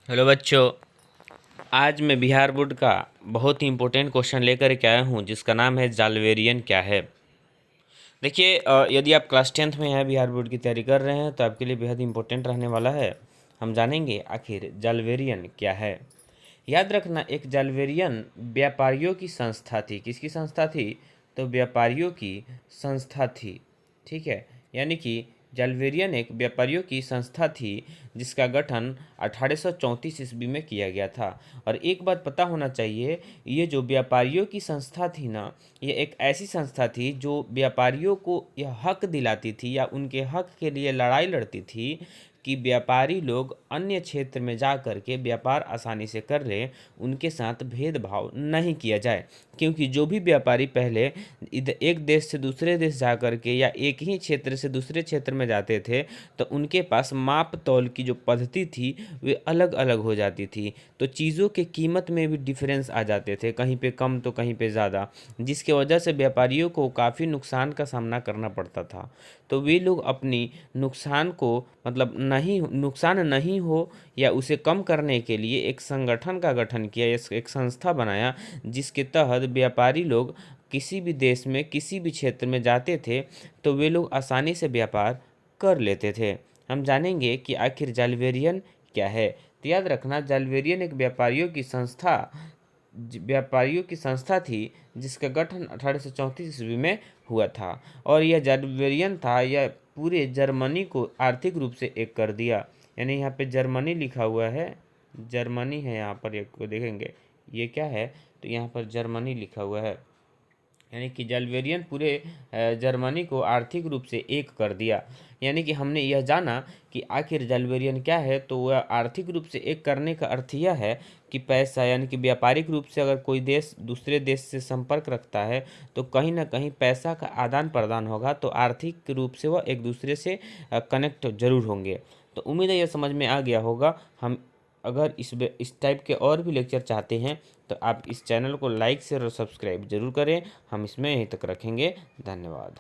Hello बच्चों। आज मैं बिहार बोर्ड का बहुत ही इम्पोर्टेंट क्वेश्चन लेकर के आया हूँ जिसका नाम है जाल्वेरियन क्या है। देखिए, यदि आप क्लास 10th में हैं, बिहार बोर्ड की तैयारी कर रहे हैं, तो आपके लिए बेहद इम्पोर्टेंट रहने वाला है। हम जानेंगे आखिर जाल्वेरियन क्या है। याद रखना, एक जाल्वेरियन व्यापारियों की संस्था थी। किसकी संस्था थी? तो व्यापारियों की संस्था थी। ठीक है, यानी कि जाल्वेरियन एक व्यापारियों की संस्था थी जिसका गठन 1834 ईस्वी में किया गया था। और एक बात पता होना चाहिए, ये जो व्यापारियों की संस्था थी ना, ये एक ऐसी संस्था थी जो व्यापारियों को यह हक दिलाती थी या उनके हक के लिए लड़ाई लड़ती थी कि व्यापारी लोग अन्य क्षेत्र में जा कर के व्यापार आसानी से कर लें, उनके साथ भेदभाव नहीं किया जाए। क्योंकि जो भी व्यापारी पहले इधर एक देश से दूसरे देश जा कर के या एक ही क्षेत्र से दूसरे क्षेत्र में जाते थे, तो उनके पास माप तौल की जो पद्धति थी वे अलग अलग हो जाती थी। तो चीज़ों के कीमत में भी डिफरेंस आ जाते थे, कहीं पे कम तो कहीं पे ज़्यादा, जिसके वजह से व्यापारियों को काफ़ी नुकसान का सामना करना पड़ता था। तो वे लोग अपनी नुकसान को मतलब नुकसान नहीं हो या उसे कम करने के लिए एक संगठन का गठन किया, एक संस्था बनाया जिसके तहत व्यापारी लोग किसी भी देश में किसी भी क्षेत्र में जाते थे तो वे लोग आसानी से व्यापार कर लेते थे। हम जानेंगे कि आखिर जाल्वेरियन क्या है। तो याद रखना, जाल्वेरियन एक व्यापारियों की संस्था थी जिसका गठन 1834 ईस्वी में हुआ था। और यह जाल्वेरियन था, यह पूरे जर्मनी को आर्थिक रूप से एक कर दिया। यानी यहाँ पे जर्मनी लिखा हुआ है, जर्मनी है यहाँ पर, एक को देखेंगे ये क्या है, तो यहाँ पर जर्मनी लिखा हुआ है। यानी कि जाल्वेरियन पूरे जर्मनी को आर्थिक रूप से एक कर दिया। यानी कि हमने यह जाना कि आखिर जाल्वेरियन क्या है, तो वह आर्थिक रूप से एक करने का अर्थ यह है कि पैसा, यानी कि व्यापारिक रूप से अगर कोई देश दूसरे देश से संपर्क रखता है तो कहीं ना कहीं पैसा का आदान प्रदान होगा, तो आर्थिक रूप से वह एक दूसरे से कनेक्ट जरूर होंगे। तो उम्मीद है यह समझ में आ गया होगा। हम अगर इस टाइप के और भी लेक्चर चाहते हैं तो आप इस चैनल को लाइक शेयर और सब्सक्राइब जरूर करें। हम इसमें यहीं तक रखेंगे। धन्यवाद।